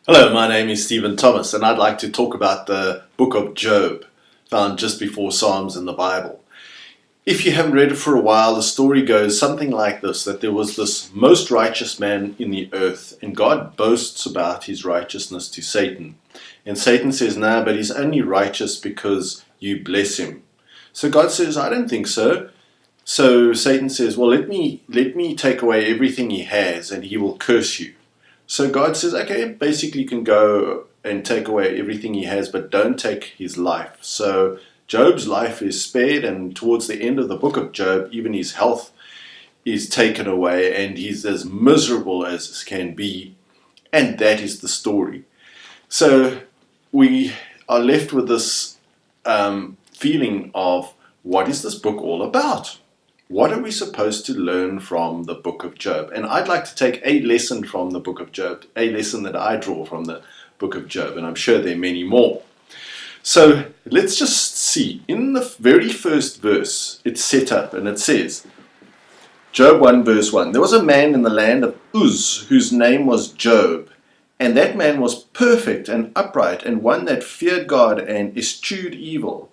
Hello, my name is Stephen Thomas, and I'd like to talk about the book of Job, found just before Psalms in the Bible. If you haven't read it for a while, the story goes something like this, that there was this most righteous man in the earth, and God boasts about his righteousness to Satan. And Satan says, "No, but he's only righteous because you bless him." So God says, "I don't think so." So Satan says, "Well, let me take away everything he has, and he will curse you." So God says, "Okay, basically you can go and take away everything he has, but don't take his life." So Job's life is spared, and towards the end of the book of Job, even his health is taken away, and he's as miserable as can be. And that is the story. So we are left with this feeling of, what is this book all about? What are we supposed to learn from the book of Job? And I'd like to take a lesson from the book of Job, a lesson that I draw from the book of Job, and I'm sure there are many more. So let's just see. In the very first verse, it's set up and it says, Job 1 verse 1, "There was a man in the land of Uz whose name was Job, and that man was perfect and upright, and one that feared God and eschewed evil."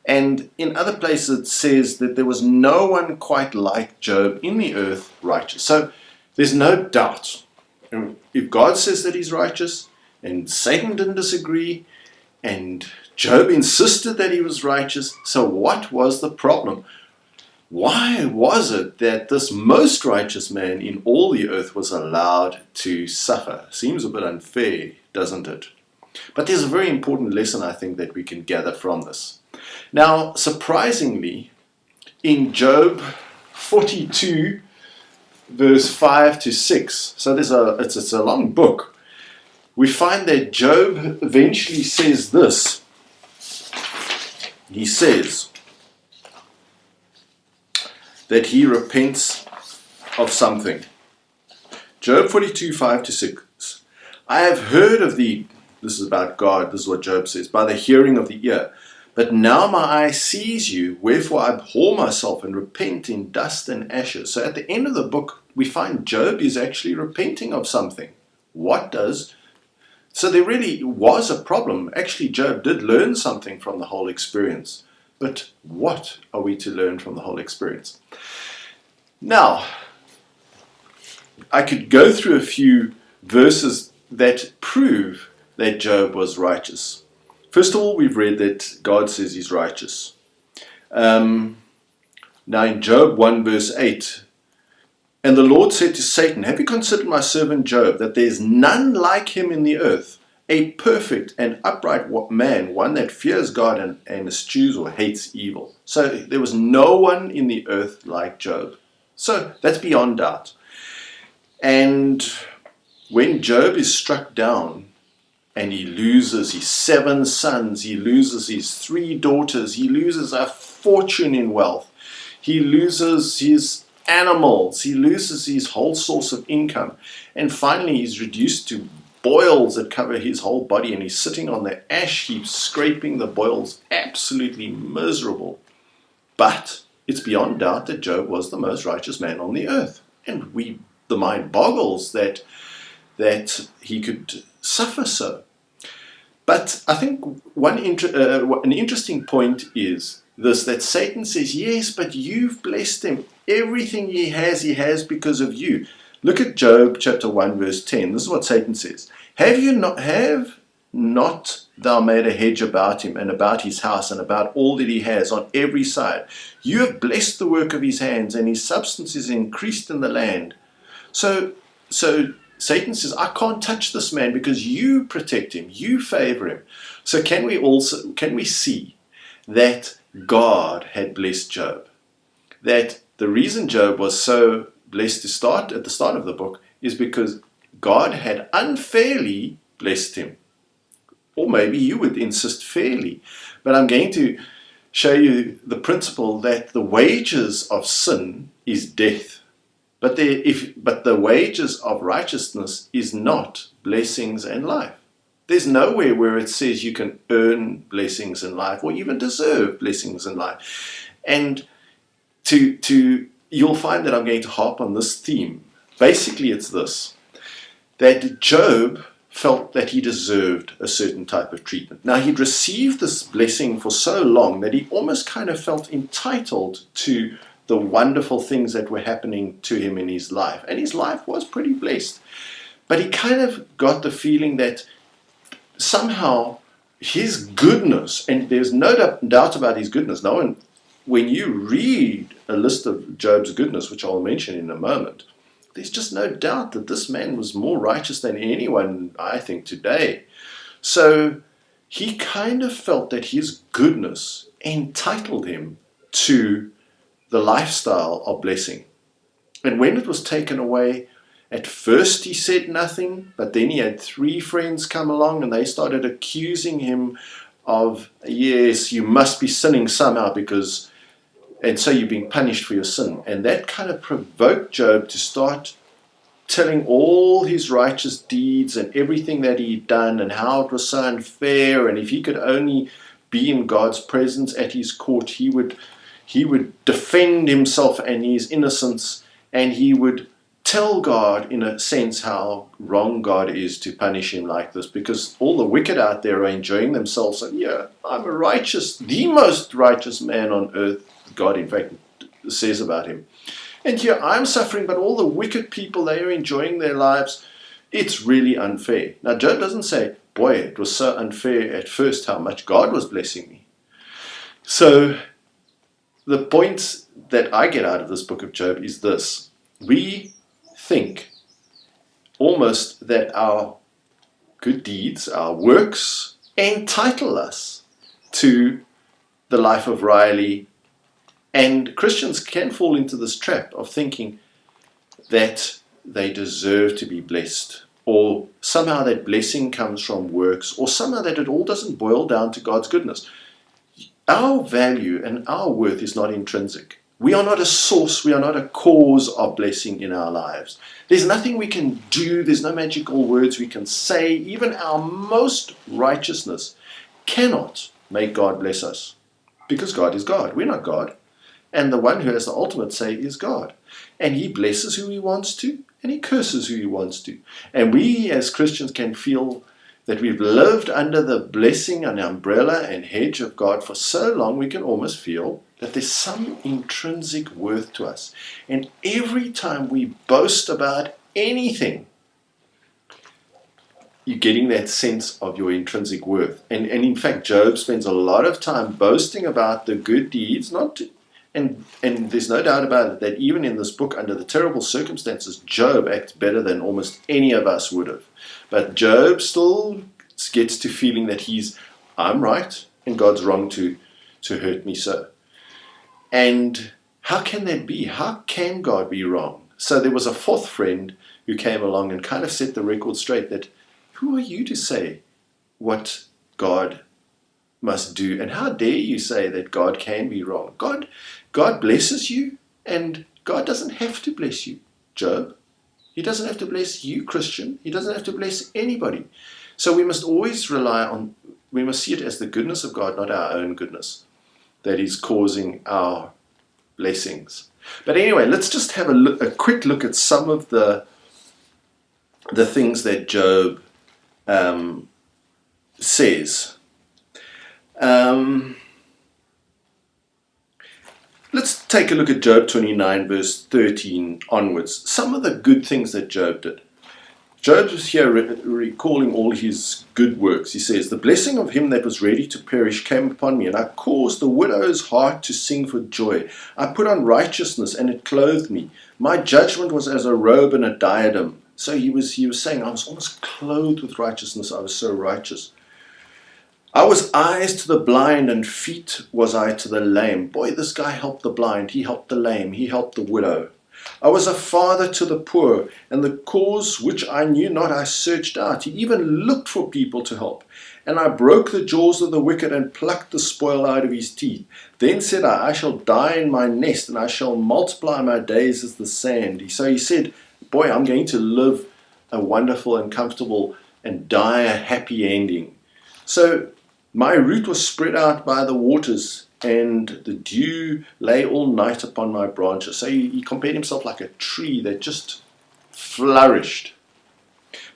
And in other places it says that there was no one quite like Job in the earth righteous. So there's no doubt. If God says that he's righteous, and Satan didn't disagree, and Job insisted that he was righteous, so what was the problem? Why was it that this most righteous man in all the earth was allowed to suffer? Seems a bit unfair, doesn't it? But there's a very important lesson, I think, that we can gather from this. Now, surprisingly, in Job 42, verse 5 to 6, so it's a long book, we find that Job eventually says this. He says that he repents of something. Job 42, 5 to 6. "I have heard of thee," this is about God, this is what Job says, "by the hearing of the ear. But now my eye sees you, wherefore I abhor myself and repent in dust and ashes." So at the end of the book, we find Job is actually repenting of something. So there really was a problem. Actually, Job did learn something from the whole experience. But what are we to learn from the whole experience? Now, I could go through a few verses that prove that Job was righteous. First of all, we've read that God says he's righteous. Now in Job 1 verse 8, "And the Lord said to Satan, Have you considered my servant Job, that there is none like him in the earth, a perfect and upright man, one that fears God and eschews or hates evil." So there was no one in the earth like Job. So that's beyond doubt. And when Job is struck down, and he loses his 7 sons, he loses his 3 daughters, he loses a fortune in wealth, he loses his animals, he loses his whole source of income, and finally he's reduced to boils that cover his whole body, and he's sitting on the ash heap scraping the boils, absolutely miserable. But it's beyond doubt that Job was the most righteous man on the earth, and the mind boggles that he could suffer so. But I think an interesting point is this, that Satan says, "Yes, but you've blessed him. Everything he has because of you." Look at Job chapter 1 verse 10. This is what Satan says. Have not thou made a hedge about him and about his house and about all that he has on every side? You have blessed the work of his hands, and his substance is increased in the land. So Satan says, "I can't touch this man because you protect him, you favor him." So can we see that God had blessed Job? That the reason Job was so blessed at the start of the book is because God had unfairly blessed him. Or maybe you would insist fairly. But I'm going to show you the principle that the wages of sin is death. But the wages of righteousness is not blessings and life. There's nowhere where it says you can earn blessings in life or even deserve blessings in life. And you'll find that I'm going to harp on this theme. Basically, it's this, that Job felt that he deserved a certain type of treatment. Now, he'd received this blessing for so long that he almost kind of felt entitled to the wonderful things that were happening to him in his life. And his life was pretty blessed. But he kind of got the feeling that somehow his goodness, and there's no doubt about his goodness. No one, when you read a list of Job's goodness, which I'll mention in a moment, there's just no doubt that this man was more righteous than anyone, I think, today. So he kind of felt that his goodness entitled him to the lifestyle of blessing. And when it was taken away, at first he said nothing, but then he had 3 friends come along and they started accusing him of, yes, you must be sinning somehow because, and so you're being punished for your sin. And that kind of provoked Job to start telling all his righteous deeds and everything that he'd done and how it was so unfair. And if he could only be in God's presence at his court, he would defend himself and his innocence, and he would tell God, in a sense, how wrong God is to punish him like this, because all the wicked out there are enjoying themselves. And yeah, I'm the most righteous man on earth, God in fact says about him. And here I'm suffering, but all the wicked people, they are enjoying their lives. It's really unfair. Now, Job doesn't say, boy, it was so unfair at first how much God was blessing me. So the point that I get out of this book of Job is this. We think almost that our good deeds, our works, entitle us to the life of Riley. And Christians can fall into this trap of thinking that they deserve to be blessed, or somehow that blessing comes from works, or somehow that it all doesn't boil down to God's goodness. Our value and our worth is not intrinsic. We are not a source, we are not a cause of blessing in our lives. There's nothing we can do, there's no magical words we can say. Even our most righteousness cannot make God bless us, because God is God. We're not God. And the one who has the ultimate say is God. And he blesses who he wants to, and he curses who he wants to. And we as Christians can feel that we've lived under the blessing and umbrella and hedge of God for so long, we can almost feel that there's some intrinsic worth to us. And every time we boast about anything, you're getting that sense of your intrinsic worth. And in fact, Job spends a lot of time boasting about the good deeds, and there's no doubt about it that even in this book, under the terrible circumstances, Job acts better than almost any of us would have. But Job still gets to feeling that I'm right and God's wrong to hurt me so. And how can that be? How can God be wrong? So there was a 4th friend who came along and kind of set the record straight that, who are you to say what God must do? And how dare you say that God can be wrong? God blesses you, and God doesn't have to bless you, Job. He doesn't have to bless you, Christian. He doesn't have to bless anybody. So we must always we must see it as the goodness of God, not our own goodness, that is causing our blessings. But anyway, let's just have a quick look at some of the things that Job says. Let's take a look at Job 29, verse 13 onwards. Some of the good things that Job did. Job is here recalling all his good works. He says, the blessing of him that was ready to perish came upon me, and I caused the widow's heart to sing for joy. I put on righteousness, and it clothed me. My judgment was as a robe and a diadem. So he was saying, I was almost clothed with righteousness. I was so righteous. I was eyes to the blind, and feet was I to the lame. Boy, this guy helped the blind. He helped the lame. He helped the widow. I was a father to the poor, and the cause which I knew not I searched out. He even looked for people to help. And I broke the jaws of the wicked and plucked the spoil out of his teeth. Then said I shall die in my nest, and I shall multiply my days as the sand. So he said, boy, I'm going to live a wonderful and comfortable and die a happy ending. So my root was spread out by the waters, and the dew lay all night upon my branches. So he compared himself like a tree that just flourished.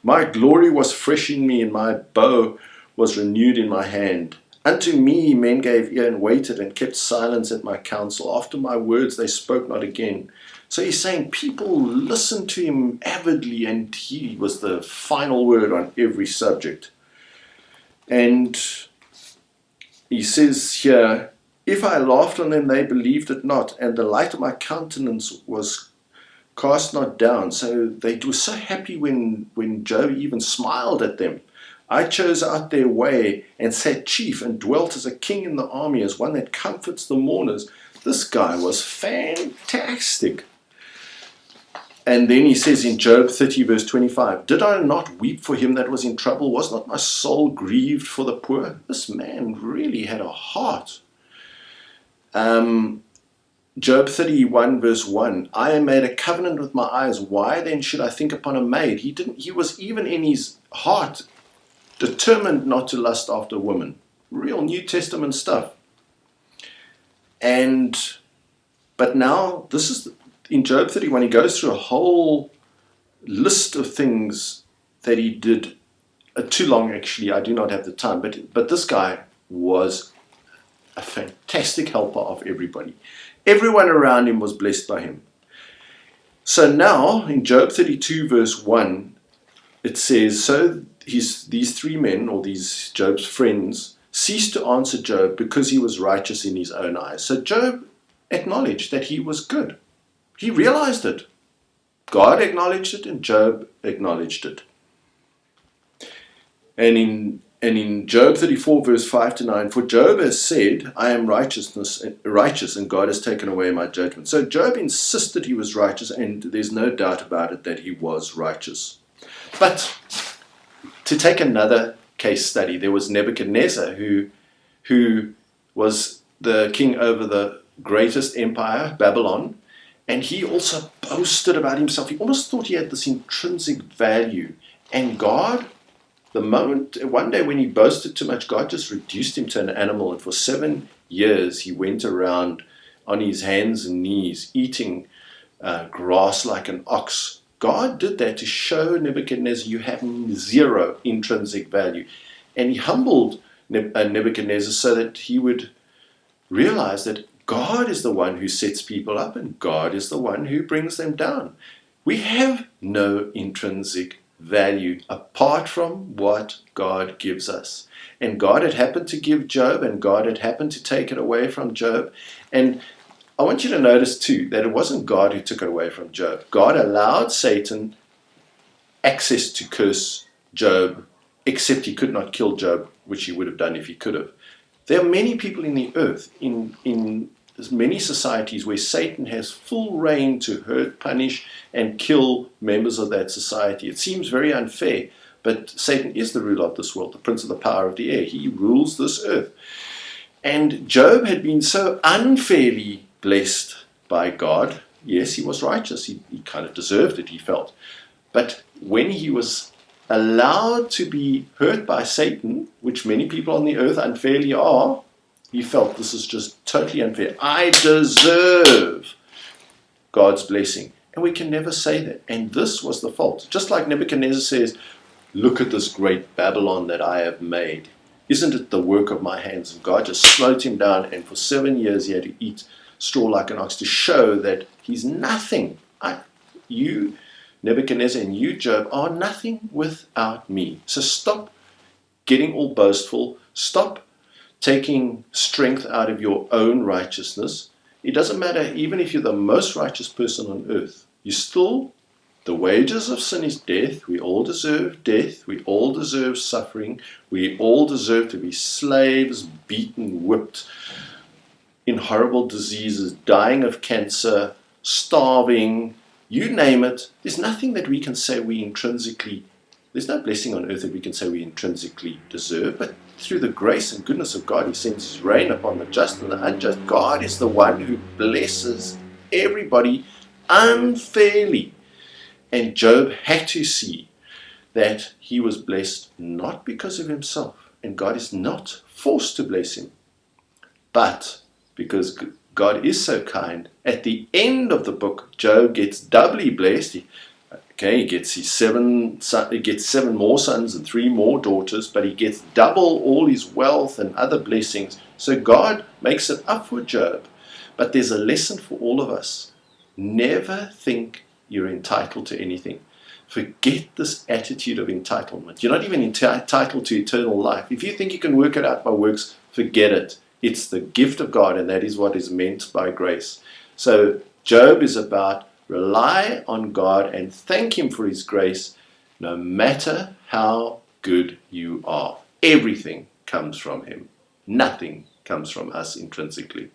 My glory was fresh in me, and my bow was renewed in my hand. Unto me men gave ear and waited and kept silence at my counsel. After my words they spoke not again. So he's saying people listened to him avidly, and he was the final word on every subject. And he says here, if I laughed on them, they believed it not, and the light of my countenance was cast not down. So they were so happy when Job even smiled at them. I chose out their way and sat chief and dwelt as a king in the army, as one that comforts the mourners. This guy was fantastic. And then he says in Job 30 verse 25, did I not weep for him that was in trouble? Was not my soul grieved for the poor? This man really had a heart. Job 31 verse 1, I made a covenant with my eyes. Why then should I think upon a maid? He was even in his heart determined not to lust after women. Real New Testament stuff. But now, this is in Job 31, he goes through a whole list of things that he did. Too long, actually. I do not have the time. But this guy was a fantastic helper of everybody. Everyone around him was blessed by him. So now, in Job 32 verse 1, it says, so these three men, or these Job's friends, ceased to answer Job because he was righteous in his own eyes. So Job acknowledged that he was good. He realized it. God acknowledged it, and Job acknowledged it. And in Job 34 verse 5 to 9, for Job has said, I am righteous, and God has taken away my judgment. So Job insisted he was righteous, and there's no doubt about it that he was righteous. But to take another case study, there was Nebuchadnezzar, who was the king over the greatest empire, Babylon, and he also boasted about himself. He almost thought he had this intrinsic value. And God, one day when he boasted too much, God just reduced him to an animal, and for 7 years he went around on his hands and knees, eating grass like an ox. God did that to show Nebuchadnezzar, you have zero intrinsic value. And he humbled Nebuchadnezzar so that he would realize that God is the one who sets people up, and God is the one who brings them down. We have no intrinsic value apart from what God gives us. And God had happened to give Job, and God had happened to take it away from Job. And I want you to notice too that it wasn't God who took it away from Job. God allowed Satan access to curse Job, except he could not kill Job, which he would have done if he could have. There are many people in the earth, in many societies, where Satan has full reign to hurt, punish, and kill members of that society. It seems very unfair, but Satan is the ruler of this world, the prince of the power of the air. He rules this earth. And Job had been so unfairly blessed by God. Yes, he was righteous. He kind of deserved it, he felt. But when he was allowed to be hurt by Satan, which many people on the earth unfairly are, he felt this is just totally unfair. I deserve God's blessing. And we can never say that. And this was the fault. Just like Nebuchadnezzar says, look at this great Babylon that I have made. Isn't it the work of my hands? And God just smote him down, and for 7 years he had to eat straw like an ox to show that he's nothing. You, Nebuchadnezzar, and you, Job, are nothing without me. So stop getting all boastful. Stop taking strength out of your own righteousness. It doesn't matter, even if you're the most righteous person on earth, you still, the wages of sin is death. We all deserve death. We all deserve suffering. We all deserve to be slaves, beaten, whipped, in horrible diseases, dying of cancer, starving, you name it. There's nothing that we can say there's no blessing on earth that we can say we intrinsically deserve, but through the grace and goodness of God, he sends his rain upon the just and the unjust. God is the one who blesses everybody unfairly. And Job had to see that he was blessed not because of himself, and God is not forced to bless him, but because God is so kind. At the end of the book, Job gets doubly blessed. Okay, he gets he gets 7 more sons and 3 more daughters, but he gets double all his wealth and other blessings. So God makes it up for Job. But there's a lesson for all of us. Never think you're entitled to anything. Forget this attitude of entitlement. You're not even entitled to eternal life. If you think you can work it out by works, forget it. It's the gift of God, and that is what is meant by grace. So Job is about rely on God and thank Him for His grace, no matter how good you are. Everything comes from Him. Nothing comes from us intrinsically.